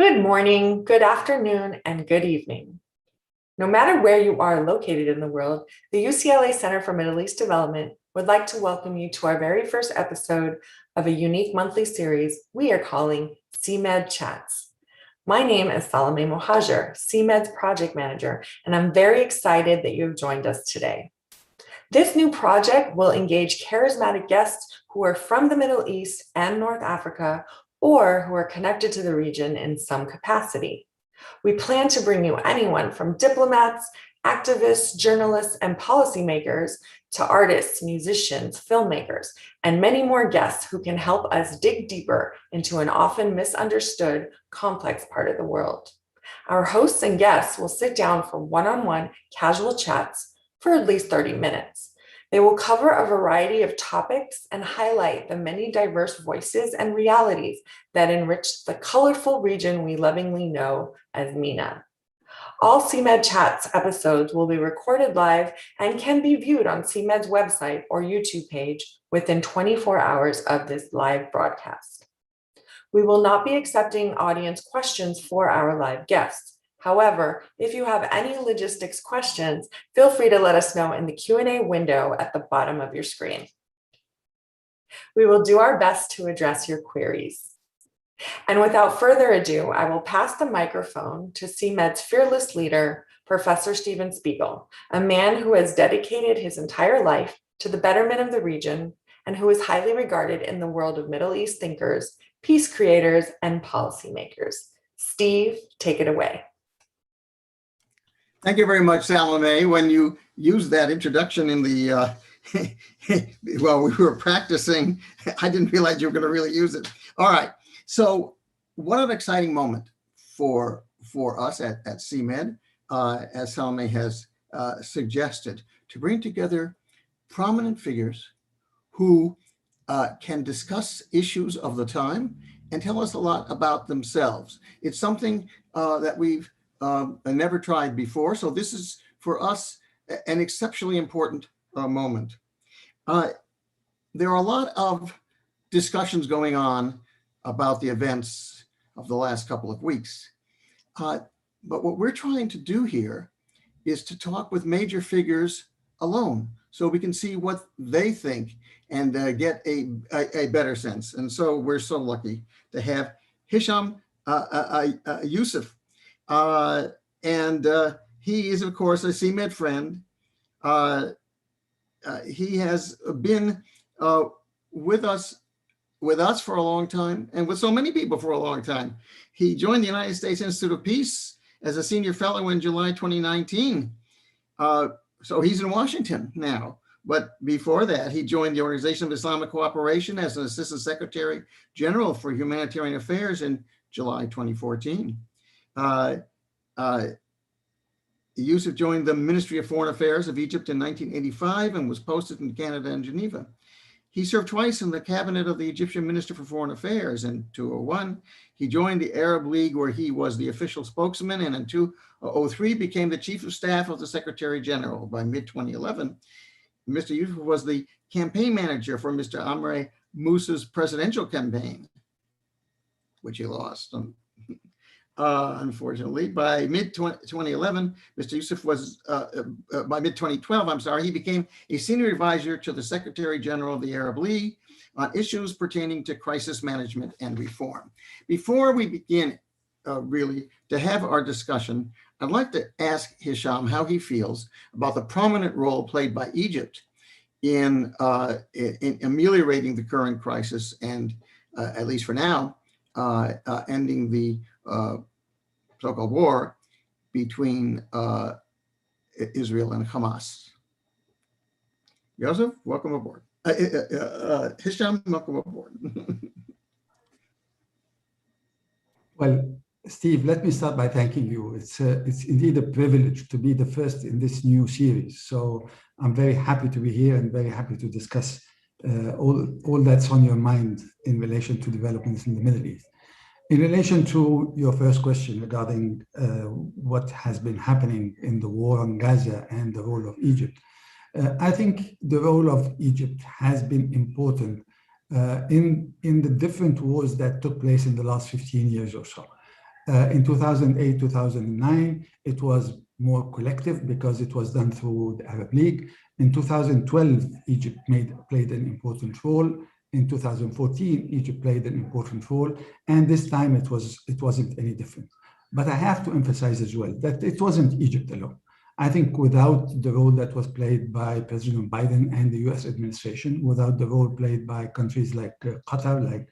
Good morning, good afternoon, and good evening. No matter where you are located in the world, the UCLA Center for Middle East Development would like to welcome you to our very first episode of a unique monthly series we are calling CMED Chats. My name is Salome Mohajer, CMED's project manager, and I'm very excited that you have joined us today. This new project will engage charismatic guests who are from the Middle East and North Africa, or who are connected to the region in some capacity. We plan to bring you anyone from diplomats, activists, journalists, and policymakers to artists, musicians, filmmakers, and many more guests who can help us dig deeper into an often misunderstood, complex part of the world. Our hosts and guests will sit down for one-on-one casual chats for at least 30 minutes. They will cover a variety of topics and highlight the many diverse voices and realities that enrich the colorful region we lovingly know as MENA. All CMED Chats episodes will be recorded live and can be viewed on CMED's website or YouTube page within 24 hours of this live broadcast. We will not be accepting audience questions for our live guests. However, if you have any logistics questions, feel free to let us know in the Q&A window at the bottom of your screen. We will do our best to address your queries. And without further ado, I will pass the microphone to CMED's fearless leader, Professor Steven Spiegel, a man who has dedicated his entire life to the betterment of the region and who is highly regarded in the world of Middle East thinkers, peace creators, and policymakers. Steve, take it away. Thank you very much, Salome. When you used that introduction in the, well, we were practicing, I didn't realize you were going to really use it. All right. So what an exciting moment for us at CMED, as Salome has suggested, to bring together prominent figures who can discuss issues of the time and tell us a lot about themselves. It's something that we've never tried before. So this is, for us, an exceptionally important moment. There are a lot of discussions going on about the events of the last couple of weeks. But what we're trying to do here is to talk with major figures alone, so we can see what they think and get a better sense. And so we're so lucky to have Hesham Youssef. And he is, of course, a CMED friend. He has been with us for a long time, and with so many people for a long time. He joined the United States Institute of Peace as a senior fellow in July 2019. So he's in Washington now. But before that, he joined the Organization of Islamic Cooperation as an Assistant Secretary General for Humanitarian Affairs in July 2014. Youssef joined the Ministry of Foreign Affairs of Egypt in 1985 and was posted in Canada and Geneva. He served twice in the cabinet of the Egyptian Minister for Foreign Affairs. In 2001, he joined the Arab League, where he was the official spokesman, and in 2003 became the Chief of Staff of the Secretary General. By mid-2011, Mr. Youssef was the campaign manager for Mr. Amr Musa's presidential campaign, which he lost. Unfortunately, by mid-2011, Mr. Youssef was, by mid-2012, I'm sorry, he became a senior advisor to the Secretary General of the Arab League on issues pertaining to crisis management and reform. Before we begin really to have our discussion, I'd like to ask Hesham how he feels about the prominent role played by Egypt in ameliorating the current crisis and, at least for now, ending the so-called war between Israel and Hamas. Youssef, welcome aboard. Hesham, welcome aboard. Well, Steve, let me start by thanking you. It's indeed a privilege to be the first in this new series. So I'm very happy to be here and very happy to discuss all that's on your mind in relation to developments in the Middle East. In relation to your first question regarding what has been happening in the war on Gaza and the role of Egypt, I think the role of Egypt has been important in the different wars that took place in the last 15 years or so. In 2008, 2009, it was more collective because it was done through the Arab League. In 2012, Egypt played an important role. In 2014, Egypt played an important role. And this time it wasn't any different. But I have to emphasize as well that it wasn't Egypt alone. I think without the role that was played by President Biden and the US administration, without the role played by countries like Qatar, like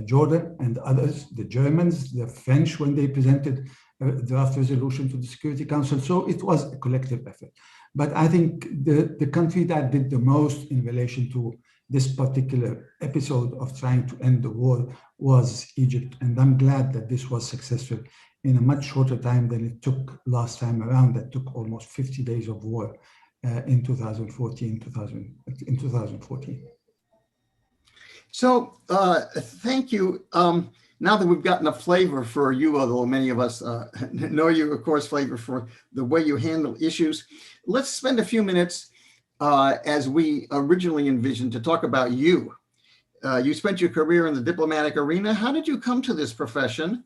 Jordan and others, the Germans, the French, when they presented a draft resolution to the Security Council. So it was a collective effort. But I think the country that did the most in relation to this particular episode of trying to end the war was Egypt. And I'm glad that this was successful in a much shorter time than it took last time around. That took almost 50 days of war in 2014. So thank you. Now that we've gotten a flavor for you, although many of us know you, of course, flavor for the way you handle issues, let's spend a few minutes as we originally envisioned to talk about you. You spent your career in the diplomatic arena. How did you come to this profession?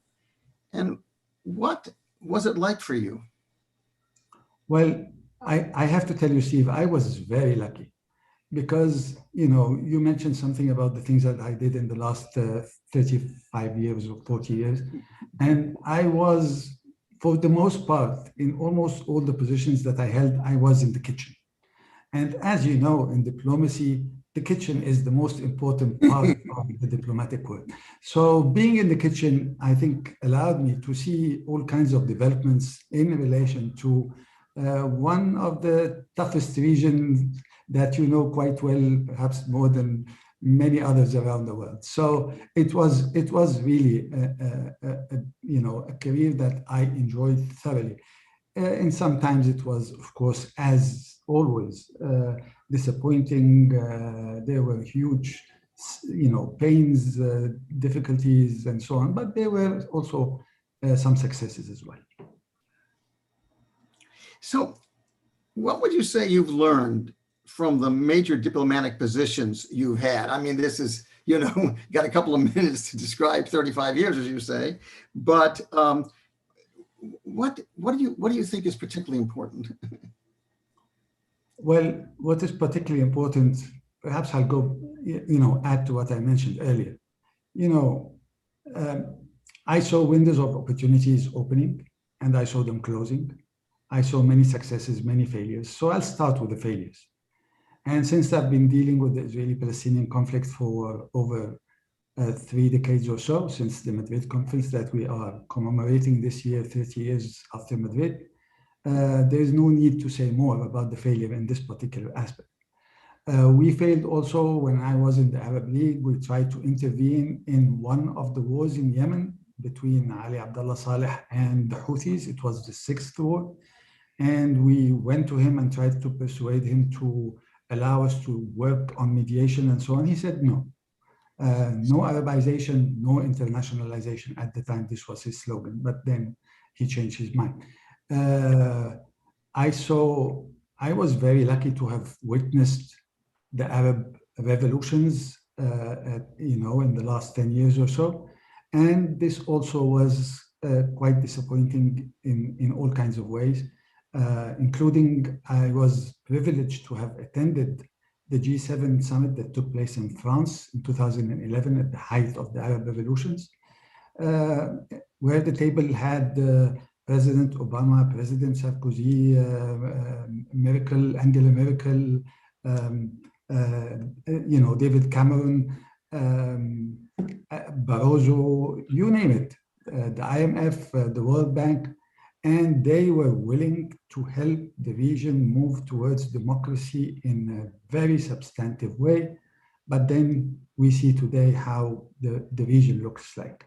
And what was it like for you? Well, I have to tell you, Steve, I was very lucky because, you mentioned something about the things that I did in the last 35 years or 40 years. And I was, for the most part, in almost all the positions that I held, I was in the kitchen. And as you know, in diplomacy, the kitchen is the most important part of the diplomatic work. So being in the kitchen, I think, allowed me to see all kinds of developments in relation to one of the toughest regions that you know quite well, perhaps more than many others around the world. So it was really a career that I enjoyed thoroughly. And sometimes it was, of course, as always, disappointing. There were huge, pains, difficulties, and so on. But there were also some successes as well. So what would you say you've learned from the major diplomatic positions you've had? I mean, this is, got a couple of minutes to describe 35 years, as you say, but what do you think is particularly important? Well, what is particularly important, perhaps I'll go, add to what I mentioned earlier. I saw windows of opportunities opening and I saw them closing. I saw many successes, many failures. So I'll start with the failures. And since I've been dealing with the Israeli-Palestinian conflict for over 3 decades or so, since the Madrid conference that we are commemorating this year, 30 years after Madrid, there is no need to say more about the failure in this particular aspect. We failed also when I was in the Arab League. We tried to intervene in one of the wars in Yemen between Ali Abdullah Saleh and the Houthis. It was the 6th war. And we went to him and tried to persuade him to allow us to work on mediation and so on. He said no. No Arabization, no internationalization. At the time, this was his slogan, but then he changed his mind. I was very lucky to have witnessed the Arab revolutions, in the last 10 years or so. And this also was quite disappointing in all kinds of ways, including I was privileged to have attended the G7 summit that took place in France in 2011 at the height of the Arab revolutions, where the table had President Obama, President Sarkozy, Angela Merkel, David Cameron, Barroso, you name it, the IMF, the World Bank, and they were willing to help the region move towards democracy in a very substantive way. But then we see today how the region looks like.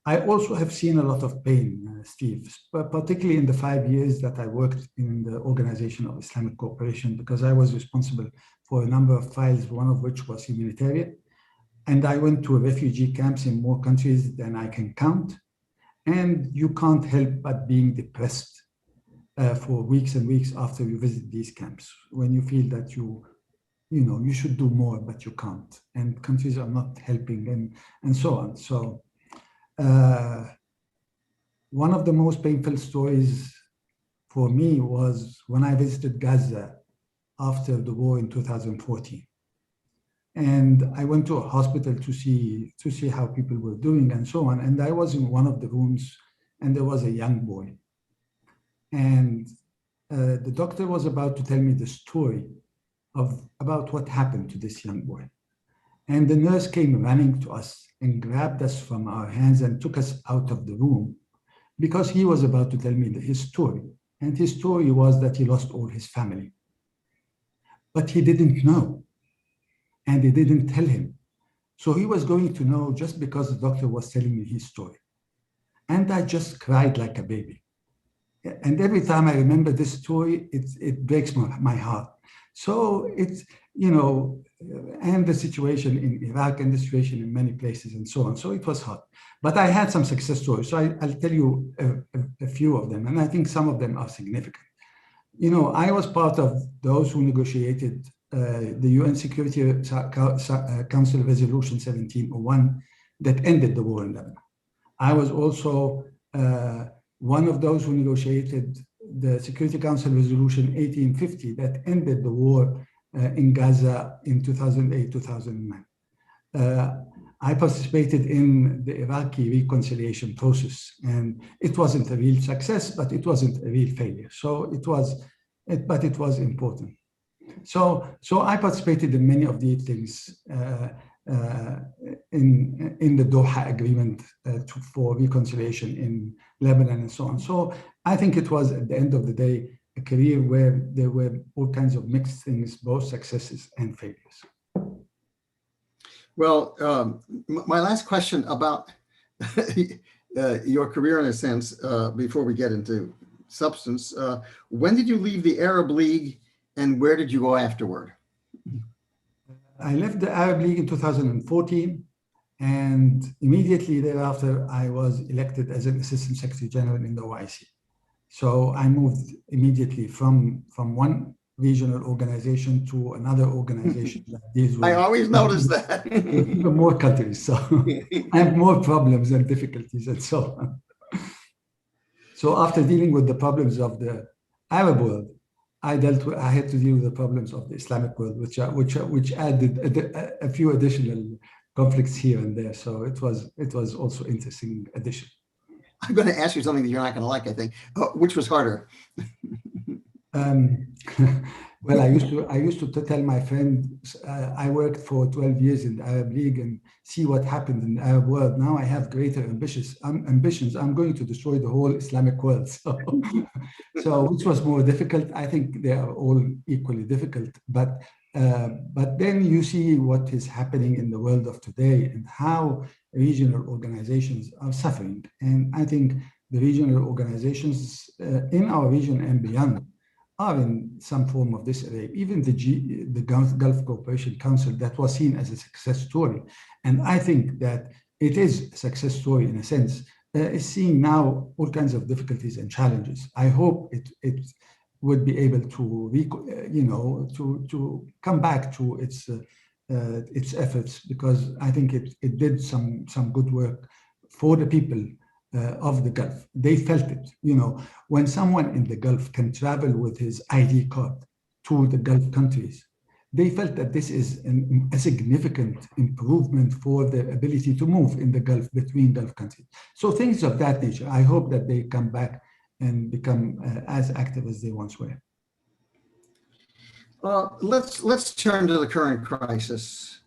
I also have seen a lot of pain, Steve, particularly in the 5 years that I worked in the Organization of Islamic Cooperation, because I was responsible for a number of files, one of which was humanitarian. And I went to refugee camps in more countries than I can count. And you can't help but being depressed for weeks and weeks after you visit these camps, when you feel that you should do more, but you can't. And countries are not helping and so on. So one of the most painful stories for me was when I visited Gaza after the war in 2014. And I went to a hospital to see how people were doing and so on. And I was in one of the rooms, and there was a young boy. And the doctor was about to tell me the story about what happened to this young boy. And the nurse came running to us and grabbed us from our hands and took us out of the room because he was about to tell me his story. And his story was that he lost all his family. But he didn't know. And they didn't tell him. So he was going to know just because the doctor was telling me his story. And I just cried like a baby. And every time I remember this story, it breaks my heart. So it's, and the situation in Iraq and the situation in many places and so on. So it was hard. But I had some success stories. So I'll tell you a few of them. And I think some of them are significant. I was part of those who negotiated the UN Security Council Resolution 1701 that ended the war in Lebanon. I was also one of those who negotiated the Security Council Resolution 1850 that ended the war in Gaza in 2008-2009. I participated in the Iraqi reconciliation process, and it wasn't a real success, but it wasn't a real failure. So it was important. So I participated in many of these things in the Doha Agreement for reconciliation in Lebanon and so on. So I think it was, at the end of the day, a career where there were all kinds of mixed things, both successes and failures. Well, my last question about your career, in a sense, before we get into substance, when did you leave the Arab League and where did you go afterward? I left the Arab League in 2014, and immediately thereafter, I was elected as an Assistant Secretary General in the OIC. So I moved immediately from one regional organization to another organization that deals with. I always notice that. Even more countries, so I have more problems and difficulties and so on. So after dealing with the problems of the Arab world, I had to deal with the problems of the Islamic world, which added a few additional conflicts here and there. So it was also interesting addition. I'm going to ask you something that you're not going to like, I think. Which was harder? Well, I used to tell my friends, I worked for 12 years in the Arab League and see what happened in the Arab world. Now I have greater ambitions. I'm going to destroy the whole Islamic world. So which was more difficult? I think they are all equally difficult. But then you see what is happening in the world of today and how regional organizations are suffering. And I think the regional organizations in our region and beyond are in some form of disarray. Even the Gulf Cooperation Council that was seen as a success story, and I think that it is a success story in a sense, is seeing now all kinds of difficulties and challenges. I hope it would be able to to come back to its efforts, because I think it did some good work for the people of the Gulf. They felt it. When someone in the Gulf can travel with his ID card to the Gulf countries, they felt that this is a significant improvement for their ability to move in the Gulf, between Gulf countries. So things of that nature, I hope that they come back and become as active as they once were. Let's turn to the current crisis.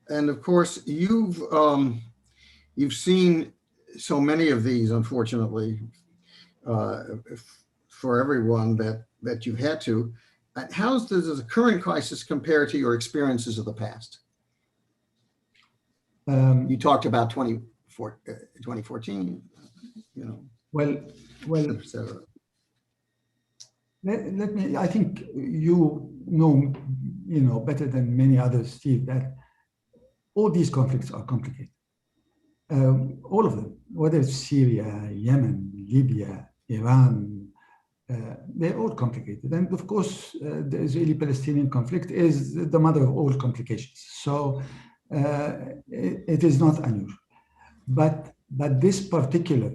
And of course, you've seen so many of these, unfortunately, for everyone that you've had to. How does the current crisis compare to your experiences of the past? You talked about 2014, Well, etc. Let me, I think you know better than many others, Steve, that all these conflicts are complicated. All of them, whether it's Syria, Yemen, Libya, Iran, they're all complicated. And of course, the Israeli-Palestinian conflict is the mother of all complications. So it is not unusual. But this particular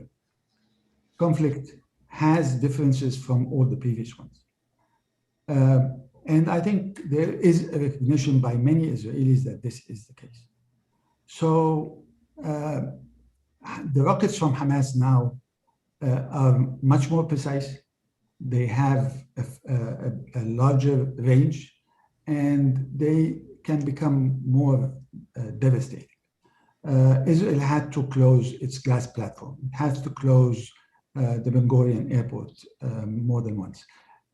conflict has differences from all the previous ones. And I think there is a recognition by many Israelis that this is the case. So the rockets from Hamas now are much more precise. They have a larger range, and they can become more devastating. Israel had to close its gas platform. It has to close the Ben Gurion airport more than once,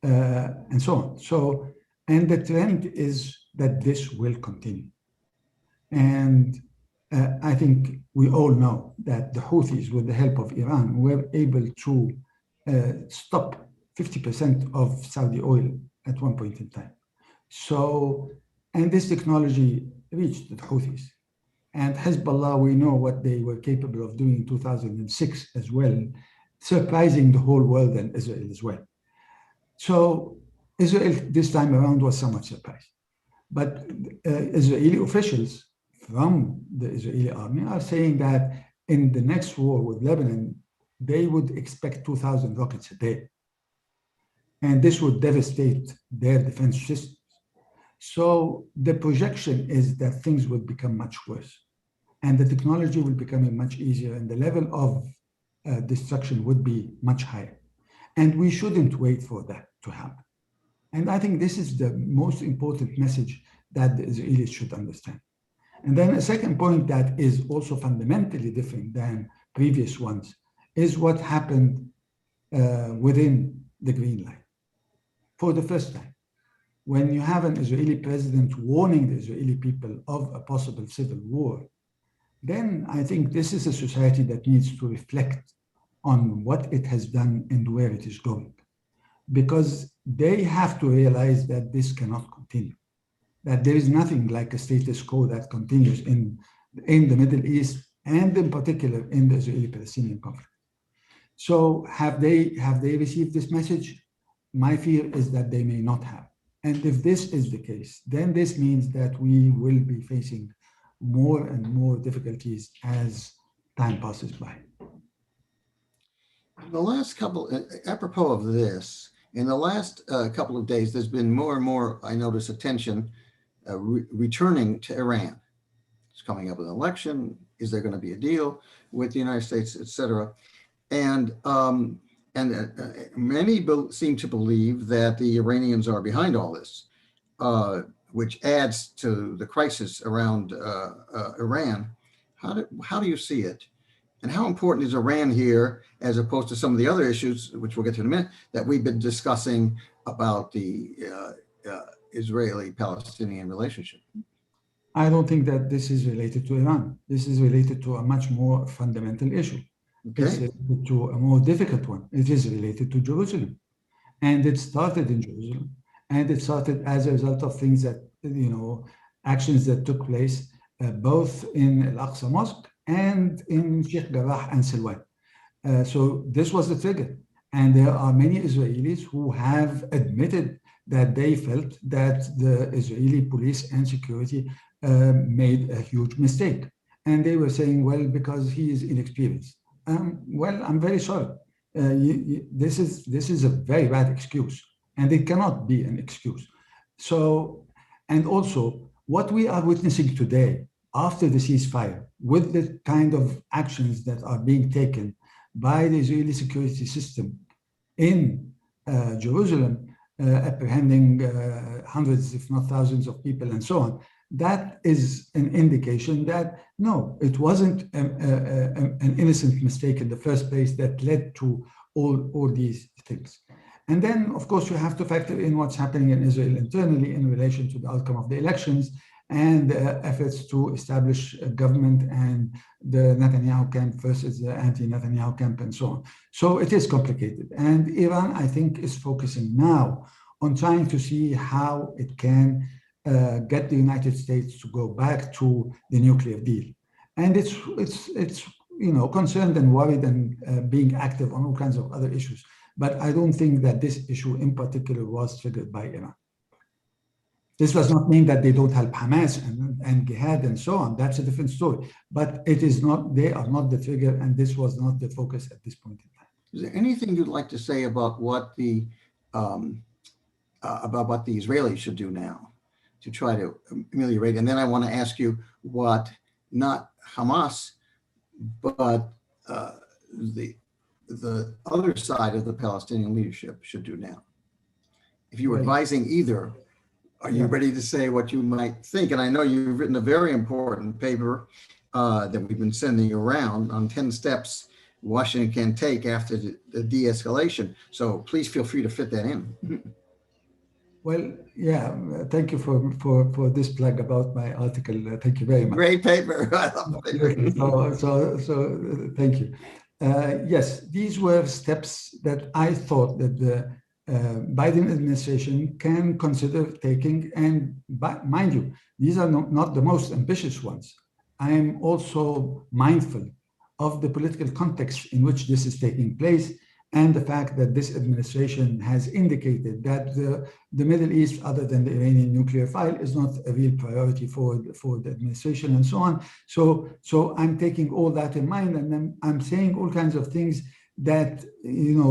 and so on. And the trend is that this will continue. And I think we all know that the Houthis, with the help of Iran, were able to stop 50% of Saudi oil at one point in time. So, and this technology reached the Houthis. And Hezbollah, we know what they were capable of doing in 2006 as well, surprising the whole world and Israel as well. So Israel this time around was somewhat surprised. But Israeli officials from the Israeli army are saying that in the next war with Lebanon, they would expect 2,000 rockets a day. And this would devastate their defense systems. So the projection is that things would become much worse, and the technology will become much easier, and the level of destruction would be much higher. And we shouldn't wait for that to happen. And I think this is the most important message that the Israelis should understand. And then a second point that is also fundamentally different than previous ones is what happened within the Green Line. For the first time, when you have an Israeli president warning the Israeli people of a possible civil war, then I think this is a society that needs to reflect on what it has done and where it is going. Because they have to realize that this cannot continue, that there is nothing like a status quo that continues in the Middle East, and in particular in the Israeli-Palestinian conflict. So have they received this message? My fear is that they may not have. And if this is the case, then this means that we will be facing more and more difficulties as time passes by. The last couple, apropos of this, in the last couple of days, there's been more and more, I notice, attention returning to Iran. It's coming up with an election. Is there going to be a deal with the United States, et cetera? And many seem to believe that the Iranians are behind all this, which adds to the crisis around Iran. How do you see it? And how important is Iran here, as opposed to some of the other issues, which we'll get to in a minute, that we've been discussing about the Israeli-Palestinian relationship? I don't think that this is related to Iran. This is related to a much more fundamental issue. Okay. It's related to a more difficult one. It is related to Jerusalem. And it started in Jerusalem. And it started as a result of things that, actions that took place both in Al-Aqsa Mosque and in Sheikh Jarrah and Silwan. So this was the trigger. And there are many Israelis who have admitted that they felt that the Israeli police and security made a huge mistake. And they were saying, well, because he is inexperienced. Well, I'm very sorry. This is a very bad excuse, and it cannot be an excuse. So, and also what we are witnessing today after the ceasefire, with the kind of actions that are being taken by the Israeli security system in Jerusalem, apprehending hundreds, if not thousands of people and so on, that is an indication that, no, it wasn't an innocent mistake in the first place that led to all these things. And then, of course, you have to factor in what's happening in Israel internally in relation to the outcome of the elections and efforts to establish a government and the Netanyahu camp versus the anti-Netanyahu camp and so on. So it is complicated. And Iran, I think, is focusing now on trying to see how it can get the United States to go back to the nuclear deal. And it's concerned and worried and being active on all kinds of other issues. But I don't think that this issue in particular was triggered by Iran. This does not mean that they don't help Hamas and Jihad and so on. That's a different story. But it is not, they are not the trigger, and this was not the focus at this point in time. Is there anything you'd like to say about what the Israelis should do now to try to ameliorate? And then I want to ask you what not Hamas, but the other side of the Palestinian leadership should do now. If you were advising either, are you ready to say what you might think? And I know you've written a very important paper that we've been sending around on 10 steps Washington can take after the de-escalation. So please feel free to fit that in. Well, yeah, thank you for this plug about my article. Thank you very much. Great paper. I love the paper. So thank you. Yes, these were steps that I thought that the Biden administration can consider taking, and mind you, these are not the most ambitious ones. I am also mindful of the political context in which this is taking place, and the fact that this administration has indicated that the Middle East, other than the Iranian nuclear file, is not a real priority for the administration and so on. So I'm taking all that in mind, and I'm saying all kinds of things that,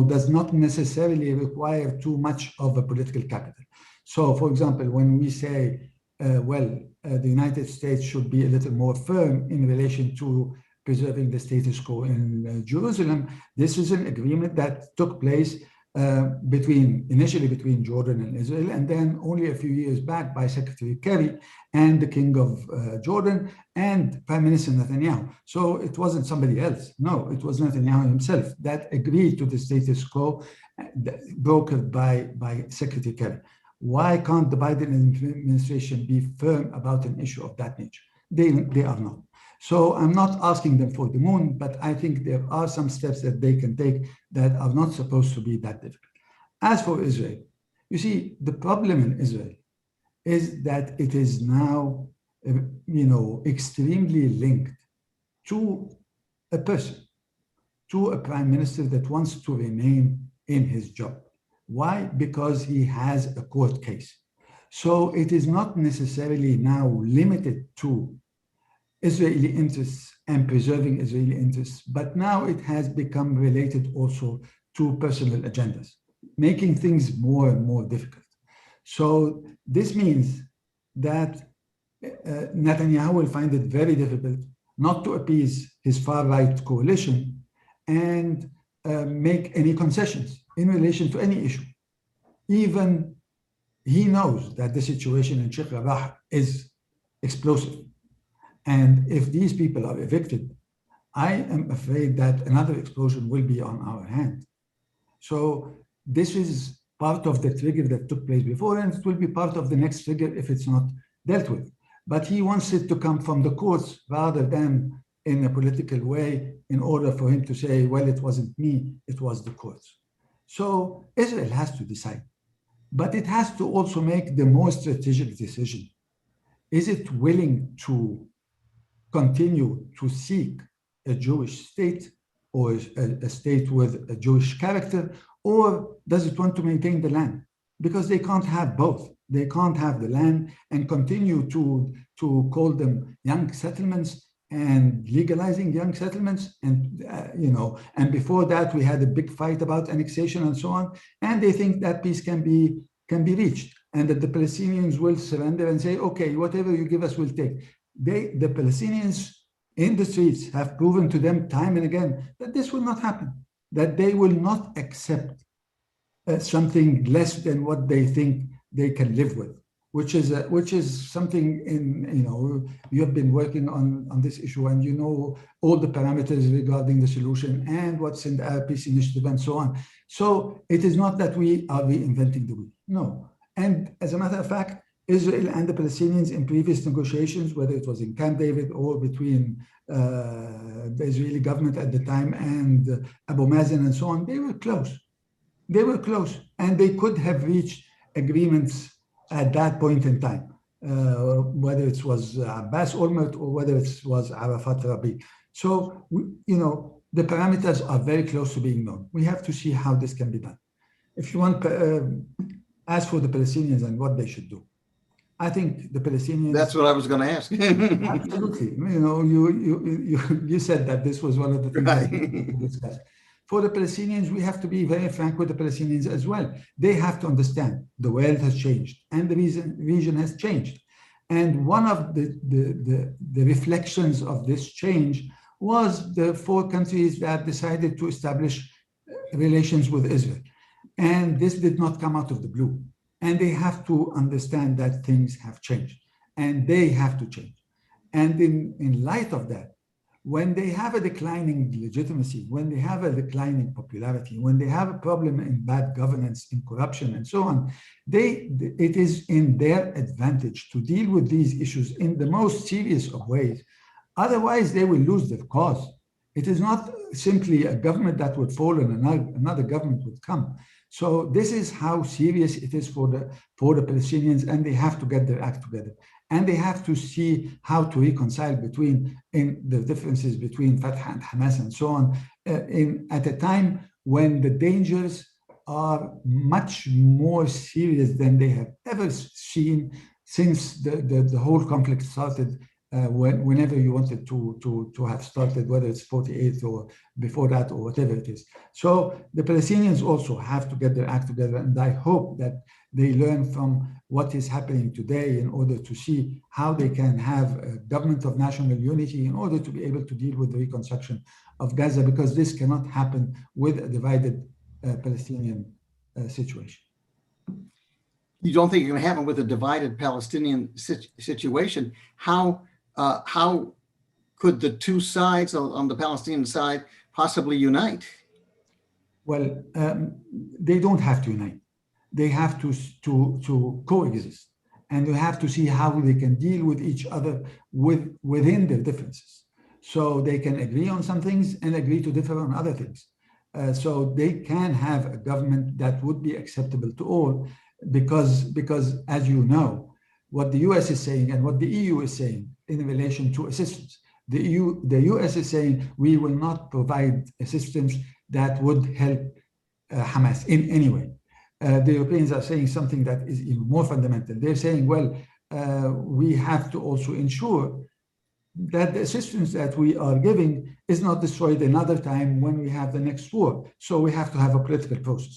does not necessarily require too much of a political capital. So, for example, when we say, the United States should be a little more firm in relation to preserving the status quo in Jerusalem, this is an agreement that took place initially between Jordan and Israel, and then only a few years back by Secretary Kerry and the King of Jordan and Prime Minister Netanyahu. So it wasn't somebody else. No, it was Netanyahu himself that agreed to the status quo brokered by Secretary Kerry. Why can't the Biden administration be firm about an issue of that nature? They are not. So I'm not asking them for the moon, but I think there are some steps that they can take that are not supposed to be that difficult. As for Israel, you see, the problem in Israel is that it is now, extremely linked to a person, to a prime minister that wants to remain in his job. Why? Because he has a court case. So it is not necessarily now limited to Israeli interests and preserving Israeli interests, but now it has become related also to personal agendas, making things more and more difficult. So this means that Netanyahu will find it very difficult not to appease his far-right coalition and make any concessions in relation to any issue. Even he knows that the situation in Sheikh Jarrah is explosive. And if these people are evicted, I am afraid that another explosion will be on our hands. So this is part of the trigger that took place before, and it will be part of the next trigger if it's not dealt with. But he wants it to come from the courts rather than in a political way in order for him to say, well, it wasn't me, it was the courts. So Israel has to decide, but it has to also make the more strategic decision. Is it willing to continue to seek a Jewish state or a state with a Jewish character, or does it want to maintain the land? Because they can't have both. They can't have the land and continue to call them young settlements and legalizing young settlements. And, and before that, we had a big fight about annexation and so on. And they think that peace can be reached and that the Palestinians will surrender and say, okay, whatever you give us, we'll take. The Palestinians in the streets have proven to them time and again that this will not happen, that they will not accept something less than what they think they can live with, which is something you have been working on this issue, and you know all the parameters regarding the solution and what's in the Arab Peace Initiative and so on. So it is not that we are reinventing the wheel, no. And as a matter of fact, Israel and the Palestinians in previous negotiations, whether it was in Camp David or between the Israeli government at the time and Abu Mazen and so on, they were close. They were close, and they could have reached agreements at that point in time, whether it was Abbas Olmert or whether it was Arafat Rabi. So, the parameters are very close to being known. We have to see how this can be done. If you want, as for the Palestinians and what they should do, I think the Palestinians. That's what I was going to ask. Absolutely. You said that this was one of the things that we discussed. for the Palestinians, we have to be very frank with the Palestinians as well. They have to understand the world has changed and the region has changed. And one of the reflections of this change was the 4 countries that decided to establish relations with Israel. And this did not come out of the blue. And they have to understand that things have changed and they have to change. And in light of that, when they have a declining legitimacy, when they have a declining popularity, when they have a problem in bad governance, in corruption, and so on, it is in their advantage to deal with these issues in the most serious of ways. Otherwise, they will lose their cause. It is not simply a government that would fall and another government would come. So this is how serious it is for the Palestinians, and they have to get their act together. And they have to see how to reconcile between the differences between Fatah and Hamas and so on at a time when the dangers are much more serious than they have ever seen since the whole conflict started. Whenever you wanted to have started, whether it's 48 or before that or whatever it is. So the Palestinians also have to get their act together, and I hope that they learn from what is happening today in order to see how they can have a government of national unity in order to be able to deal with the reconstruction of Gaza, because this cannot happen with a divided Palestinian situation. You don't think it can happen with a divided Palestinian situation? How could the 2 sides on the Palestinian side possibly unite? Well, they don't have to unite. They have to coexist, and they have to see how they can deal with each other within their differences. So they can agree on some things and agree to differ on other things. So they can have a government that would be acceptable to all, because as you know, what the US is saying and what the EU is saying in relation to assistance. The US is saying we will not provide assistance that would help Hamas in any way. The Europeans are saying something that is even more fundamental. They're saying, well, we have to also ensure that the assistance that we are giving is not destroyed another time when we have the next war. So we have to have a political process.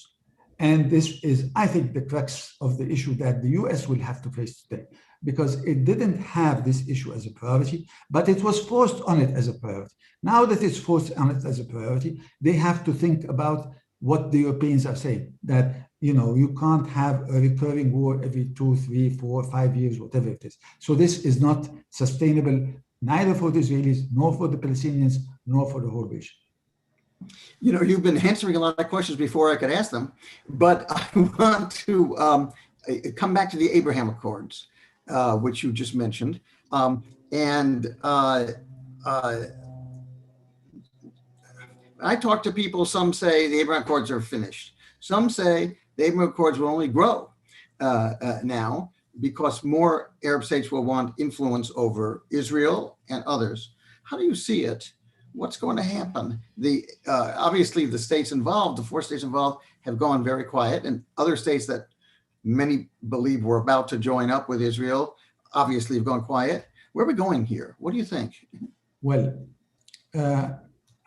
And this is, I think, the crux of the issue that the US will have to face today, because it didn't have this issue as a priority, but it was forced on it as a priority. Now that it's forced on it as a priority, they have to think about what the Europeans are saying, that you can't have a recurring war every 2, 3, 4, 5 years, whatever it is. So this is not sustainable, neither for the Israelis, nor for the Palestinians, nor for the whole region. You've been answering a lot of questions before I could ask them, but I want to come back to the Abraham Accords, which you just mentioned. I talk to people, some say the Abraham Accords are finished. Some say the Abraham Accords will only grow now because more Arab states will want influence over Israel and others. How do you see it? What's going to happen? Obviously, the states involved, the 4 states involved, have gone very quiet, and other states that many believe were about to join up with Israel obviously have gone quiet. Where are we going here? What do you think? Well,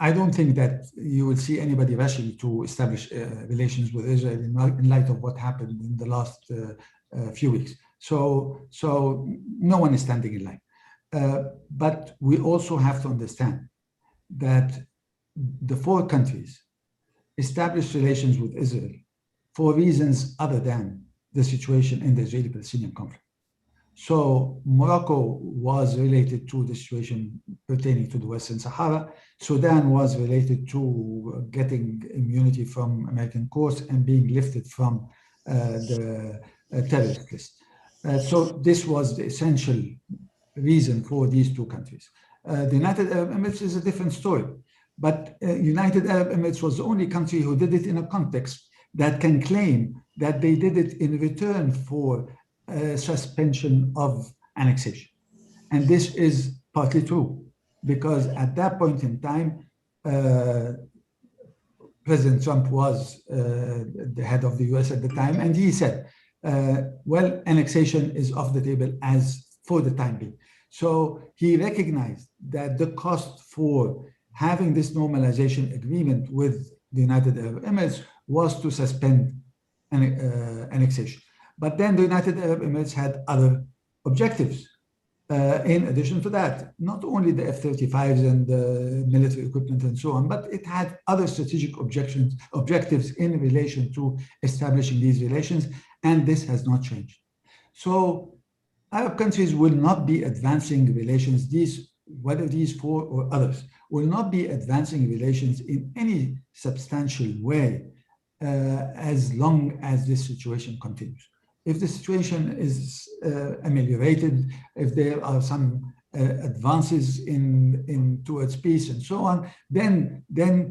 I don't think that you will see anybody rushing to establish relations with Israel in light of what happened in the last few weeks. So no one is standing in line. But we also have to understand that the 4 countries established relations with Israel for reasons other than the situation in the Israeli-Palestinian conflict. So Morocco was related to the situation pertaining to the Western Sahara. Sudan was related to getting immunity from American courts and being lifted from the terrorist list. So this was the essential reason for these 2 countries. The United Arab Emirates is a different story, but United Arab Emirates was the only country who did it in a context that can claim that they did it in return for suspension of annexation. And this is partly true, because at that point in time, President Trump was the head of the US at the time, and he said, well, annexation is off the table as for the time being. So he recognized that the cost for having this normalization agreement with the United Arab Emirates was to suspend annexation. But then the United Arab Emirates had other objectives. In addition to that, not only the F-35s and the military equipment and so on, but it had other strategic objectives in relation to establishing these relations, and this has not changed. So Arab countries will not be advancing relations, whether these four or others, will not be advancing relations in any substantial way as long as this situation continues. If the situation is ameliorated, if there are some advances towards peace and so on, then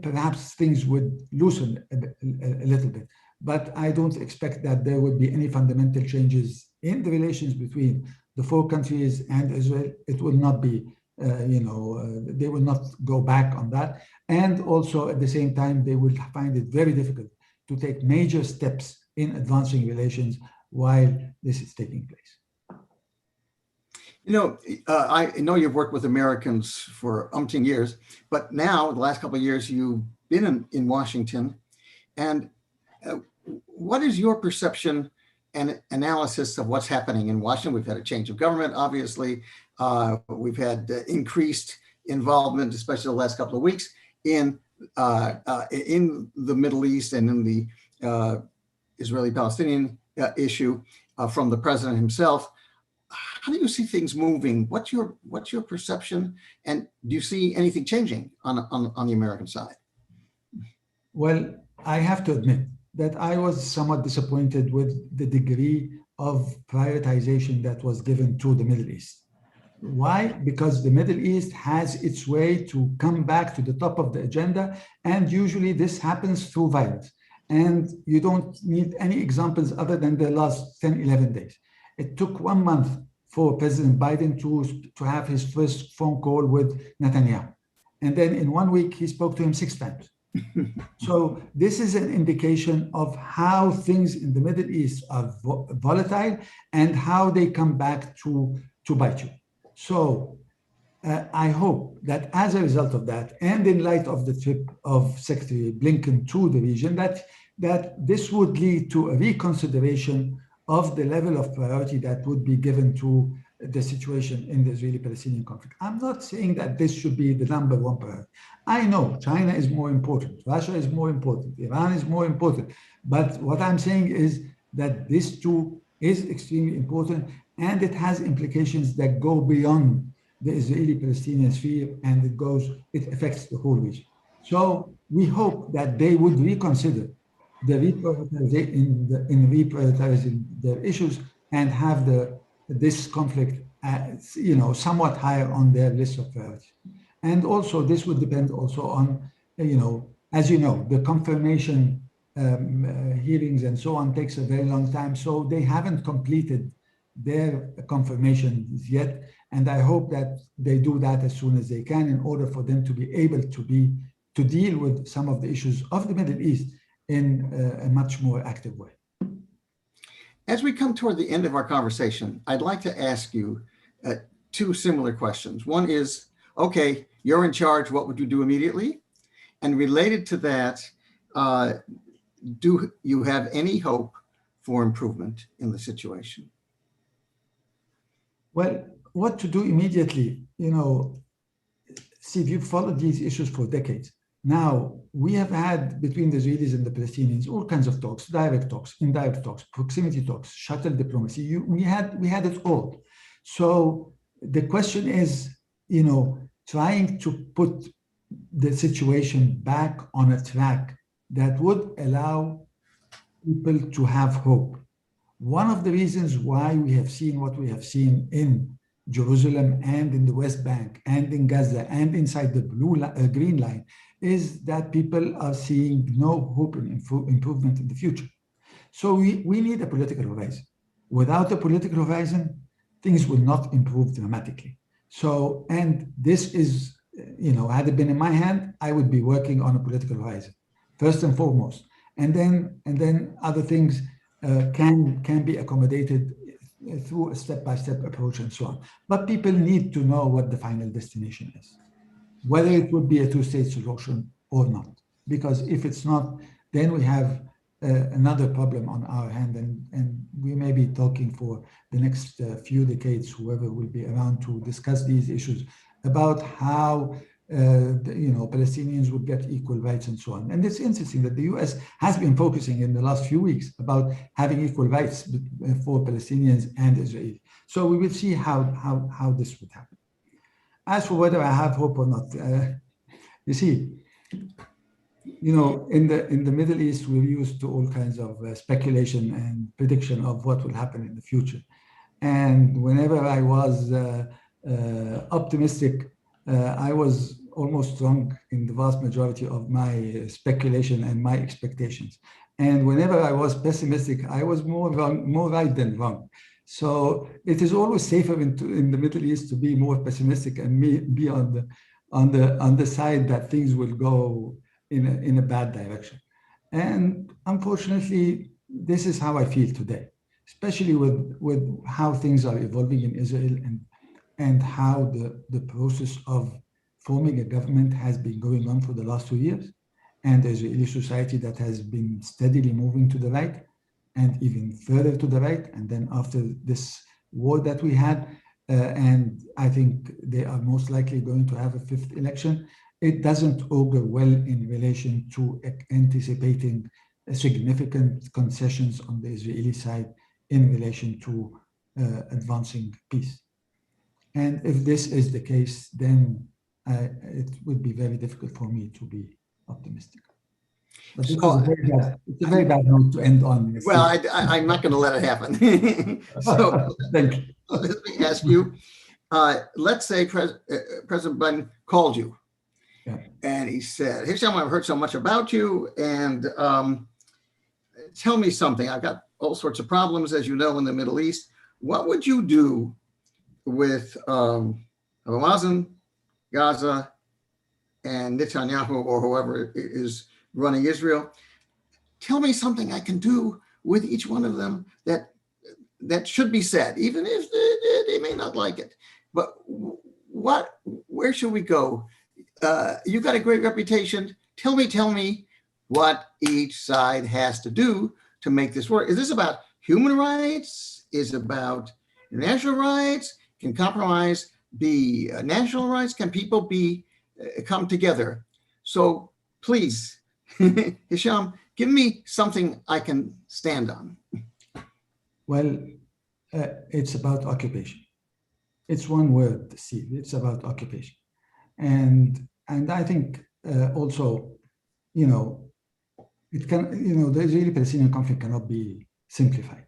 perhaps things would loosen a little bit. But I don't expect that there would be any fundamental changes in the relations between the four countries and Israel. It will not be, they will not go back on that. And also at the same time, they will find it very difficult to take major steps in advancing relations while this is taking place. I know you've worked with Americans for umpteen years, but now the last couple of years you've been in Washington. And what is your perception and analysis of what's happening in Washington? We've had a change of government, obviously. We've had increased involvement, especially the last couple of weeks, in the Middle East and in the Israeli-Palestinian issue from the president himself. How do you see things moving? What's your perception, and do you see anything changing on the American side? Well, I have to admit that I was somewhat disappointed with the degree of prioritization that was given to the Middle East. Why? Because the Middle East has its way to come back to the top of the agenda, and usually this happens through violence. And you don't need any examples other than the last 10, 11 days. It took 1 month for President Biden to have his first phone call with Netanyahu. And then in 1 week, he spoke to him 6 times. So this is an indication of how things in the Middle East are volatile and how they come back to bite you. So I hope that as a result of that, and in light of the trip of Secretary Blinken to the region, that this would lead to a reconsideration of the level of priority that would be given to the situation in the Israeli-Palestinian conflict. I'm not saying that this should be the #1 priority. I know China is more important, Russia is more important, Iran is more important. But what I'm saying is that this too is extremely important, and it has implications that go beyond the Israeli-Palestinian sphere, and it affects the whole region. So we hope that they would reconsider the reprioritizing their issues and have this conflict, somewhat higher on their list of priorities. And also, this would depend also on, as you know, the confirmation hearings and so on takes a very long time. So they haven't completed their confirmations yet. And I hope that they do that as soon as they can in order for them to be able to deal with some of the issues of the Middle East in a much more active way. As we come toward the end of our conversation, I'd like to ask you 2 similar questions. One is, okay, you're in charge, what would you do immediately? And related to that, do you have any hope for improvement in the situation? Well, what to do immediately? Steve, you've followed these issues for decades. Now, we have had between the Israelis and the Palestinians all kinds of talks, direct talks, indirect talks, proximity talks, shuttle diplomacy. We had it all. So the question is, trying to put the situation back on a track that would allow people to have hope. One of the reasons why we have seen what we have seen in Jerusalem and in the West Bank and in Gaza and inside the green line is that people are seeing no hope in improvement in the future. So we need a political horizon. Without a political horizon, things will not improve dramatically. So, and this is, had it been in my hand, I would be working on a political horizon, first and foremost. And then other things can be accommodated through a step-by-step approach and so on. But people need to know what the final destination is, whether it would be a 2-state solution or not. because if it's not, then we have another problem on our hand, and we may be talking for the next few decades, whoever will be around to discuss these issues about how Palestinians would get equal rights and so on. And it's interesting that the US has been focusing in the last few weeks about having equal rights for Palestinians and Israelis. So we will see how this would happen. As for whether I have hope or not, you see, in the Middle East, we're used to all kinds of speculation and prediction of what will happen in the future. And whenever I was optimistic, I was almost wrong in the vast majority of my speculation and my expectations. And whenever I was pessimistic, I was more right than wrong. So it is always safer in the Middle East to be more pessimistic and be on the side that things will go in a bad direction. And unfortunately, this is how I feel today, especially with how things are evolving in Israel and how the process of forming a government has been going on for the last 2 years, and the Israeli society that has been steadily moving to the right and even further to the right. And then after this war that we had, and I think they are most likely going to have a 5th election, it doesn't augur well in relation to anticipating significant concessions on the Israeli side in relation to advancing peace. And if this is the case, then it would be very difficult for me to be optimistic. But this is a very bad note to end on. Well, I'm not going to let it happen. So thank you. Let me ask you, let's say President Biden called you. Yeah. And he said, Hesham, I've heard so much about you, and tell me something. I've got all sorts of problems, as you know, in the Middle East. What would you do with Abu Mazen, Gaza, and Netanyahu, or whoever is running Israel? Tell me something I can do with each one of them that should be said, even if they may not like it. But where should we go? You've got a great reputation. Tell me what each side has to do to make this work. Is this about human rights? Is it about international rights? Can compromise be national rights? Can people come together? So please, Hesham, give me something I can stand on. Well, it's about occupation. It's one word, Steve. It's about occupation. And I think also, it can, the Israeli-Palestinian conflict cannot be simplified.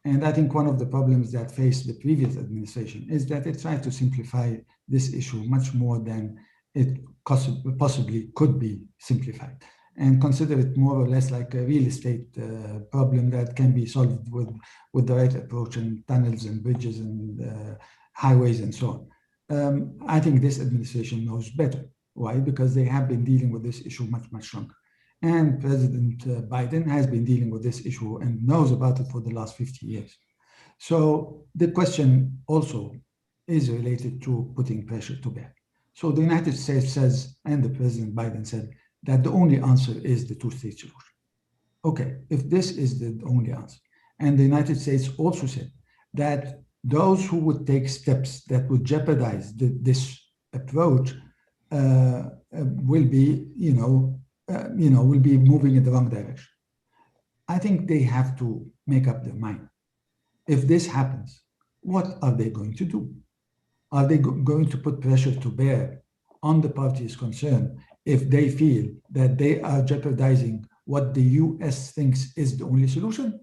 And I think one of the problems that faced the previous administration is that it tried to simplify this issue much more than it possibly could be simplified, and consider it more or less like a real estate problem that can be solved with the right approach and tunnels and bridges and highways and so on. I think this administration knows better. Why? Because they have been dealing with this issue much, much longer. And President Biden has been dealing with this issue and knows about it for the last 50 years. So the question also is related to putting pressure to bear. So the United States says, and the President Biden said, that the only answer is the two-state solution. Okay, if this is the only answer, and the United States also said that those who would take steps that would jeopardize this approach will be, will be moving in the wrong direction. I think they have to make up their mind. If this happens, what are they going to do? Are they going to put pressure to bear on the parties concerned if they feel that they are jeopardizing what the US thinks is the only solution?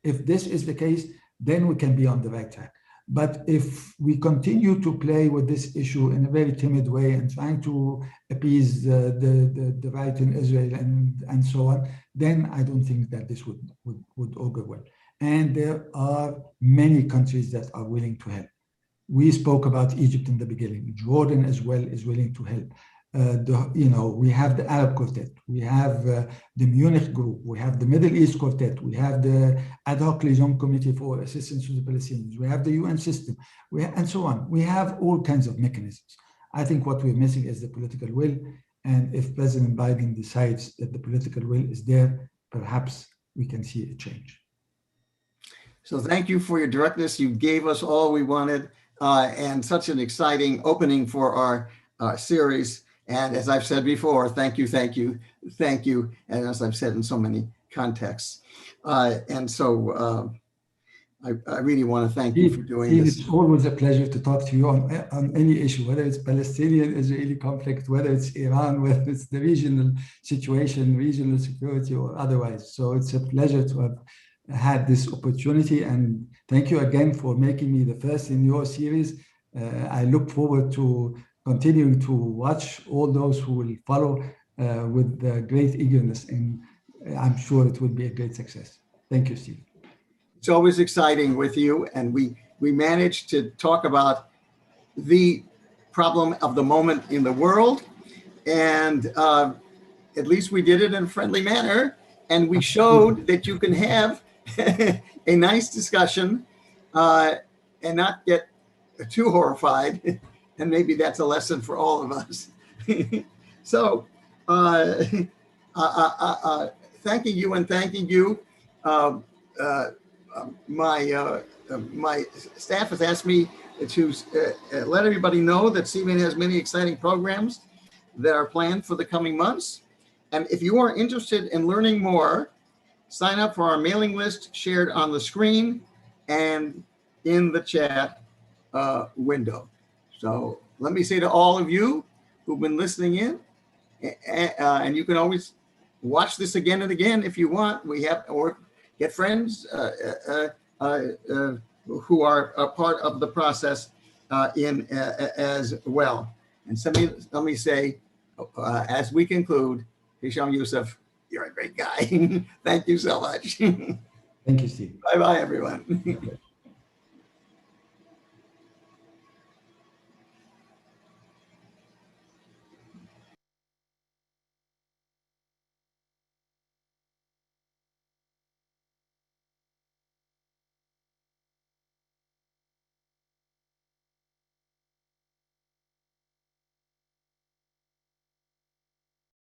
If this is the case, then we can be on the right track. But if we continue to play with this issue in a very timid way and trying to appease the right in Israel and so on, then I don't think that this would augur well. And there are many countries that are willing to help. We spoke about Egypt in the beginning. Jordan as well is willing to help. We have the Arab Quartet, we have the Munich Group, we have the Middle East Quartet, we have the Ad Hoc Liaison Committee for Assistance to the Palestinians, we have the UN system, and so on. We have all kinds of mechanisms. I think what we're missing is the political will, And if President Biden decides that the political will is there, perhaps we can see a change. So thank you for your directness. You gave us all we wanted, and such an exciting opening for our series. And as I've said before, thank you, thank you, thank you. And as I've said in so many contexts. And so I really want to thank you for doing this. It's always a pleasure to talk to you on any issue, whether it's Palestinian-Israeli conflict, whether it's Iran, whether it's the regional situation, regional security, or otherwise. So it's a pleasure to have had this opportunity. And thank you again for making me the first in your series. I look forward to continuing to watch all those who will follow with great eagerness. And I'm sure it will be a great success. Thank you, Steve. It's always exciting with you, and we managed to talk about the problem of the moment in the world, and at least we did it in a friendly manner, and we showed that you can have a nice discussion and not get too horrified, and maybe that's a lesson for all of us. So thanking you and thanking you. My staff has asked me to let everybody know that CMED has many exciting programs that are planned for the coming months. And if you are interested in learning more, sign up for our mailing list shared on the screen and in the chat window. So let me say to all of you who've been listening in, and you can always watch this again and again if you want. We have, or get friends who are a part of the process as well. And let me say, as we conclude, Hesham Youssef, you're a great guy. Thank you so much. Thank you, Steve. Bye-bye, everyone.